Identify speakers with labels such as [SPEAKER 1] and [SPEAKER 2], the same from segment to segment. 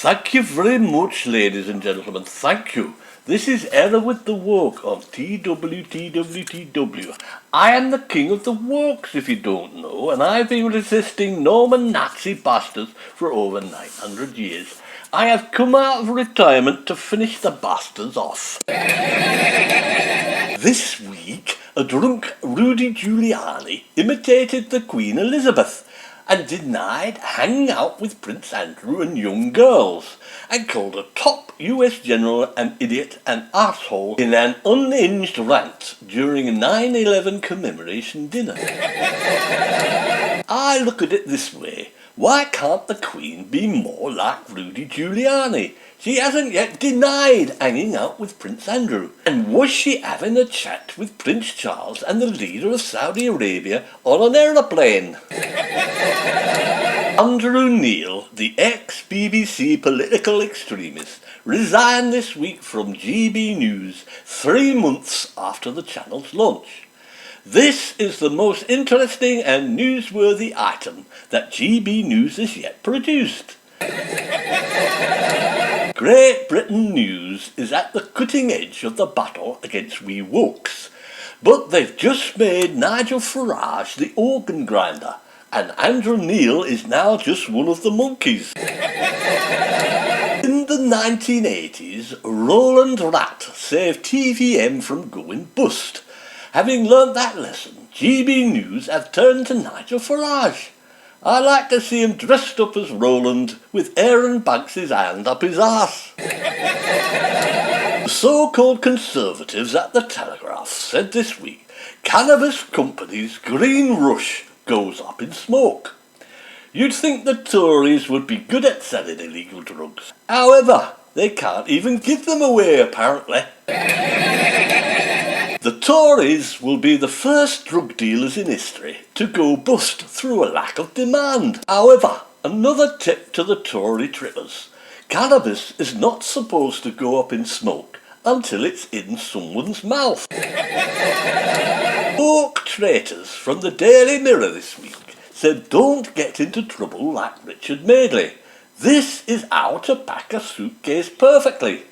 [SPEAKER 1] Thank you very much, ladies and gentlemen. Thank you. This is Hereward the Woke of TWTWTW. I am the king of the Wokes, if you don't know, and I've been resisting Norman Nazi bastards for over 900 years. I have come out of retirement to finish the bastards off. This week, a drunk Rudy Giuliani imitated the Queen Elizabeth and denied hanging out with Prince Andrew and young girls, and called a top US general an idiot and arsehole in an unhinged rant during a 9/11 commemoration dinner. I look at it this way. Why can't the Queen be more like Rudy Giuliani? She hasn't yet denied hanging out with Prince Andrew. And was she having a chat with Prince Charles and the leader of Saudi Arabia on an aeroplane? Andrew Neil, the ex-BBC political extremist, resigned this week from GB News 3 months after the channel's launch. This is the most interesting and newsworthy item that GB News has yet produced. Great Britain News is at the cutting edge of the battle against we wokes, but they've just made Nigel Farage the organ grinder, and Andrew Neil is now just one of the monkeys. In the 1980s, Roland Rat saved TVM from going bust. Having learnt that lesson, GB News have turned to Nigel Farage. I like to see him dressed up as Roland with Aaron Banks' hand up his arse. The so-called Conservatives at the Telegraph said this week, cannabis companies' green rush goes up in smoke. You'd think the Tories would be good at selling illegal drugs. However, they can't even give them away apparently. The Tories will be the first drug dealers in history to go bust through a lack of demand. However, another tip to the Tory trippers. Cannabis is not supposed to go up in smoke until it's in someone's mouth. Woke traitors from the Daily Mirror this week said don't get into trouble like Richard Madeley. This is how to pack a suitcase perfectly.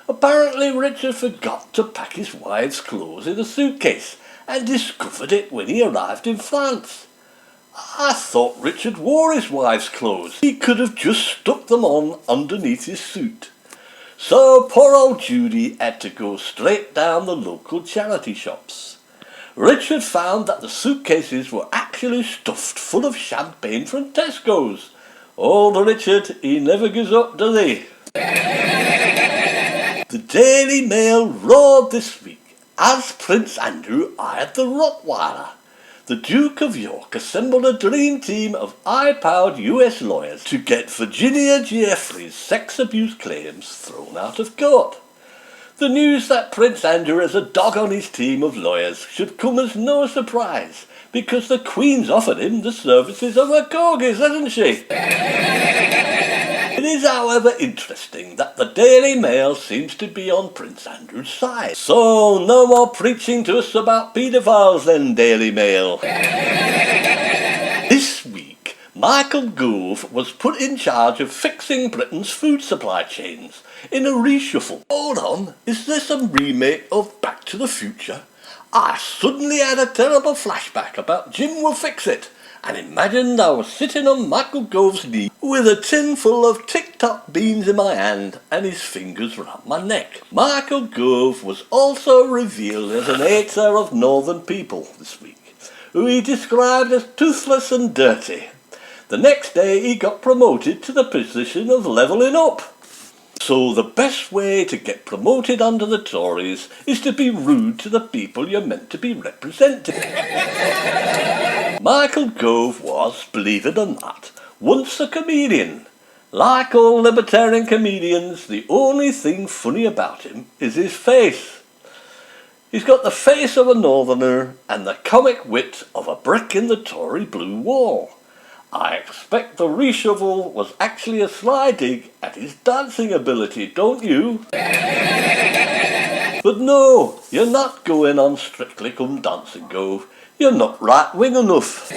[SPEAKER 1] Apparently Richard forgot to pack his wife's clothes in a suitcase and discovered it when he arrived in France. I thought Richard wore his wife's clothes. He could have just stuck them on underneath his suit. So poor old Judy had to go straight down the local charity shops. Richard found that the suitcases were actually stuffed full of champagne from Tesco's. Old Richard, he never gives up, does he? The Daily Mail roared this week as Prince Andrew eyed the Rottweiler. The Duke of York assembled a dream team of high-powered US lawyers to get Virginia Giuffre's sex abuse claims thrown out of court. The news that Prince Andrew has a dog on his team of lawyers should come as no surprise, because the Queen's offered him the services of her corgis, hasn't she? It is, however, interesting that the Daily Mail seems to be on Prince Andrew's side. So, no more preaching to us about paedophiles then, Daily Mail. This week, Michael Gove was put in charge of fixing Britain's food supply chains in a reshuffle. Hold on, is there some remake of Back to the Future? I suddenly had a terrible flashback about Jim Will Fix It, and imagined I was sitting on Michael Gove's knee with a tin full of tic-tac beans in my hand and his fingers round my neck. Michael Gove was also revealed as an hater of northern people this week, who he described as toothless and dirty. The next day he got promoted to the position of levelling up. So the best way to get promoted under the Tories is to be rude to the people you're meant to be representing. Michael Gove was, believe it or not, once a comedian. Like all libertarian comedians, the only thing funny about him is his face. He's got the face of a northerner and the comic wit of a brick in the Tory blue wall. I expect the reshuffle was actually a sly dig at his dancing ability, don't you? But no, you're not going on Strictly Come Dancing, Gove. You're not right-wing enough.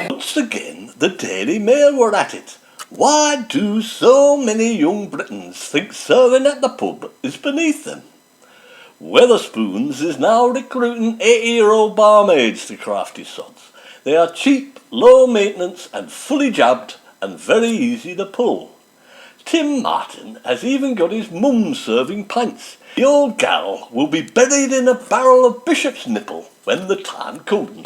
[SPEAKER 1] Once again, the Daily Mail were at it. Why do so many young Britons think serving at the pub is beneath them? Weatherspoons is now recruiting 80-year-old barmaids to crafty sods. They are cheap, low maintenance and fully jabbed and very easy to pull. Tim Martin has even got his mum serving pints. The old gal will be buried in a barrel of bishop's nipple when the time comes.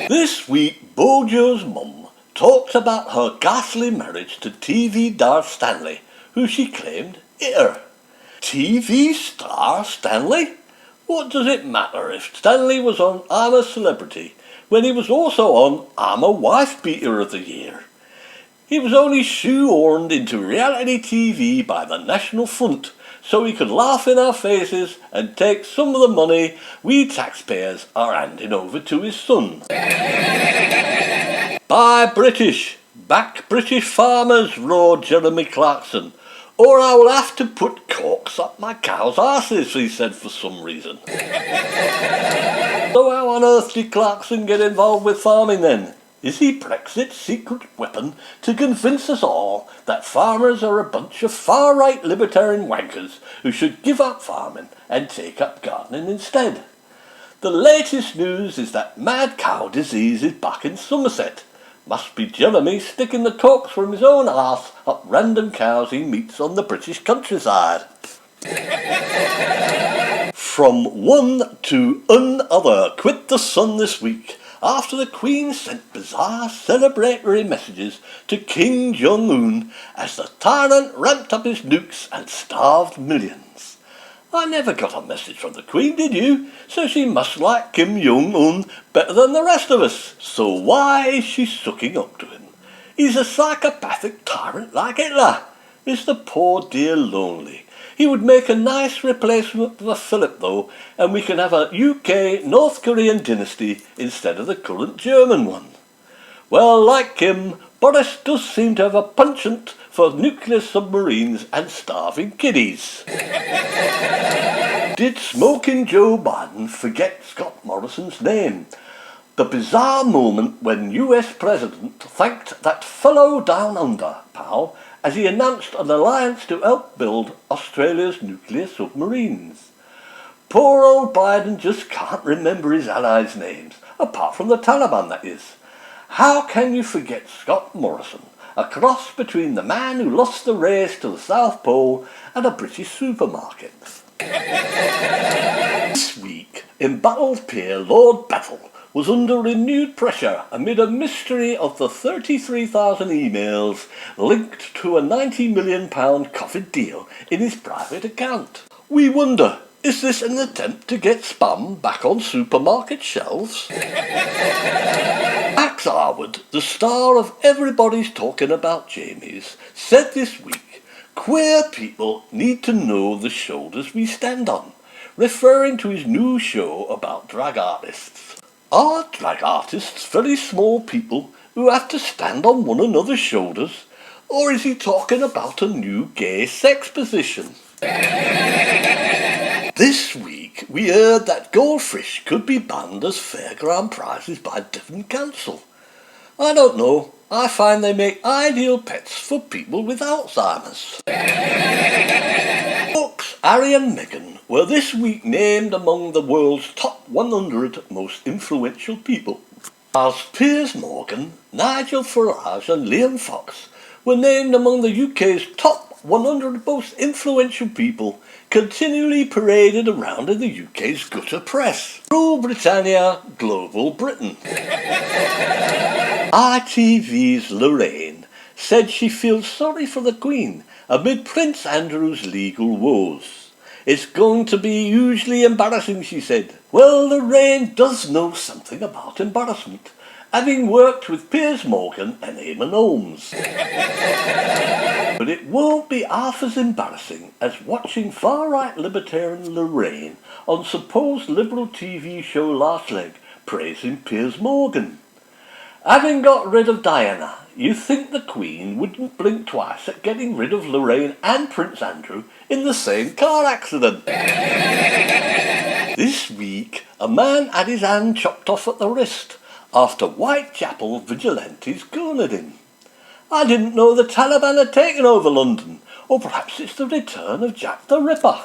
[SPEAKER 1] This week, Bojo's mum talked about her ghastly marriage to TV star Stanley, who she claimed hit her. TV star Stanley? What does it matter if Stanley was on I'm a Celebrity when he was also on I'm a Wife Beater of the Year? He was only shoehorned into reality TV by the National Front so he could laugh in our faces and take some of the money we taxpayers are handing over to his son. Buy British, back British farmers, roared Jeremy Clarkson, or I will have to put corks up my cows' arses, he said for some reason. So how on earth did Clarkson get involved with farming then? Is he Brexit's secret weapon to convince us all that farmers are a bunch of far-right libertarian wankers who should give up farming and take up gardening instead? The latest news is that mad cow disease is back in Somerset. Must be Jeremy sticking the corks from his own arse up random cows he meets on the British countryside. From one to another quit the Sun this week after the Queen sent bizarre celebratory messages to King Jong-un as the tyrant ramped up his nukes and starved millions. I never got a message from the Queen, did you? So she must like Kim Jong-un better than the rest of us. So why is she sucking up to him? He's a psychopathic tyrant like Hitler. Is the poor dear lonely? He would make a nice replacement for Philip though, and we can have a UK North Korean dynasty instead of the current German one. Well, like Kim, Boris does seem to have a penchant for nuclear submarines and starving kiddies. Did smoking Joe Biden forget Scott Morrison's name? The bizarre moment when US President thanked that fellow down under pal as he announced an alliance to help build Australia's nuclear submarines. Poor old Biden just can't remember his allies' names, apart from the Taliban, that is. How can you forget Scott Morrison, a cross between the man who lost the race to the South Pole and a British supermarket? This week, embattled peer Lord Bethel was under renewed pressure amid a mystery of the 33,000 emails linked to a £90 million COVID deal in his private account. We wonder, is this an attempt to get spam back on supermarket shelves? Max Hereward, the star of Everybody's Talking About Jamie's, said this week, "Queer people need to know the shoulders we stand on," referring to his new show about drag artists. Are drag artists very small people who have to stand on one another's shoulders? Or is he talking about a new gay sex position? This week we heard that goldfish could be banned as fairground prizes by Devon Council. I don't know, I find they make ideal pets for people with Alzheimer's. Books, Harry and Meghan were this week named among the world's top 100 most influential people, as Piers Morgan, Nigel Farage and Liam Fox were named among the UK's top 100 most influential people continually paraded around in the UK's gutter press. Rule Britannia, Global Britain. ITV's Lorraine said she feels sorry for the Queen amid Prince Andrew's legal woes. "It's going to be hugely embarrassing," she said. Well, Lorraine does know something about embarrassment, having worked with Piers Morgan and Eamon Holmes. But it won't be half as embarrassing as watching far-right libertarian Lorraine on supposed liberal TV show Last Leg praising Piers Morgan. Having got rid of Diana, you think the Queen wouldn't blink twice at getting rid of Lorraine and Prince Andrew in the same car accident. This week, a man had his hand chopped off at the wrist after Whitechapel vigilantes cornered him. I didn't know the Taliban had taken over London. Or perhaps it's the return of Jack the Ripper.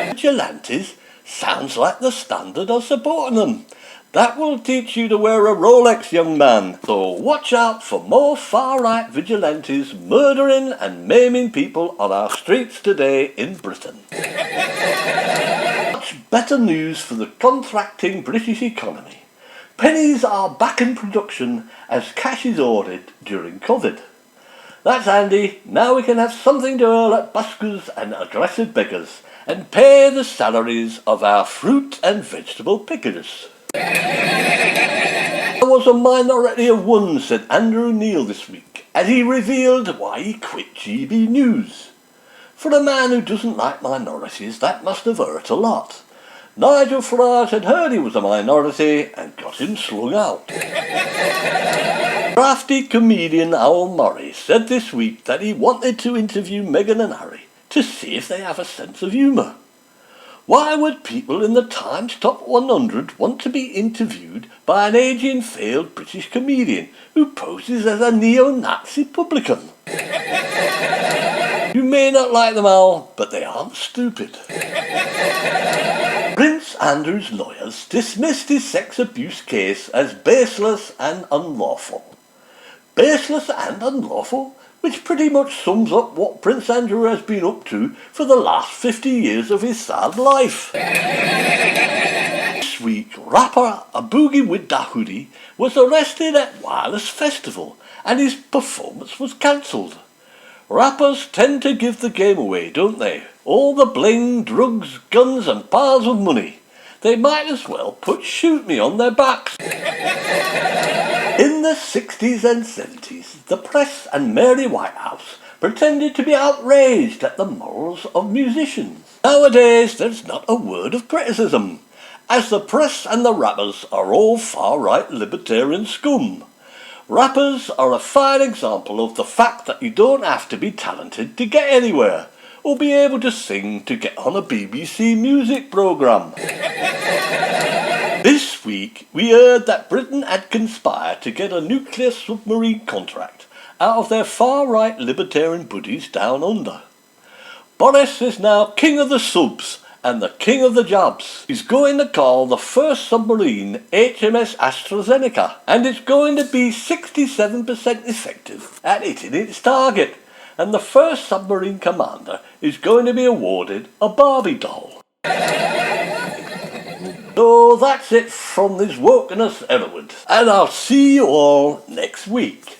[SPEAKER 1] Vigilantes sounds like the Standard are supporting them. That will teach you to wear a Rolex, young man. So watch out for more far-right vigilantes murdering and maiming people on our streets today in Britain. Much better news for the contracting British economy. Pennies are back in production as cash is ordered during COVID. That's handy. Now we can have something to hurl at buskers and aggressive beggars and pay the salaries of our fruit and vegetable pickers. There was a minority of one, said Andrew Neil this week, as he revealed why he quit GB News. For a man who doesn't like minorities, that must have hurt a lot. Nigel Farage had heard he was a minority and got him slung out. Crafty comedian Owl Murray said this week that he wanted to interview Meghan and Harry to see if they have a sense of humour. Why would people in the Times Top 100 want to be interviewed by an ageing failed British comedian who poses as a neo-Nazi publican? You may not like them all, but they aren't stupid. Prince Andrew's lawyers dismissed his sex abuse case as baseless and unlawful. Baseless and unlawful? Which pretty much sums up what Prince Andrew has been up to for the last 50 years of his sad life. This week, rapper A Boogie with Da Hoodie was arrested at Wireless Festival and his performance was cancelled. Rappers tend to give the game away, don't they? All the bling, drugs, guns and piles of money. They might as well put Shoot Me on their backs. In the 60s and 70s, the press and Mary Whitehouse pretended to be outraged at the morals of musicians. Nowadays, there's not a word of criticism, as the press and the rappers are all far-right libertarian scum. Rappers are a fine example of the fact that you don't have to be talented to get anywhere, or be able to sing to get on a BBC music programme. This week, we heard that Britain had conspired to get a nuclear submarine contract out of their far-right libertarian buddies down under. Boris is now king of the subs and the king of the jobs. He's going to call the first submarine HMS AstraZeneca, and it's going to be 67% effective at hitting its target. And the first submarine commander is going to be awarded a Barbie doll. So that's it from this Wokeness Hereward, and I'll see you all next week.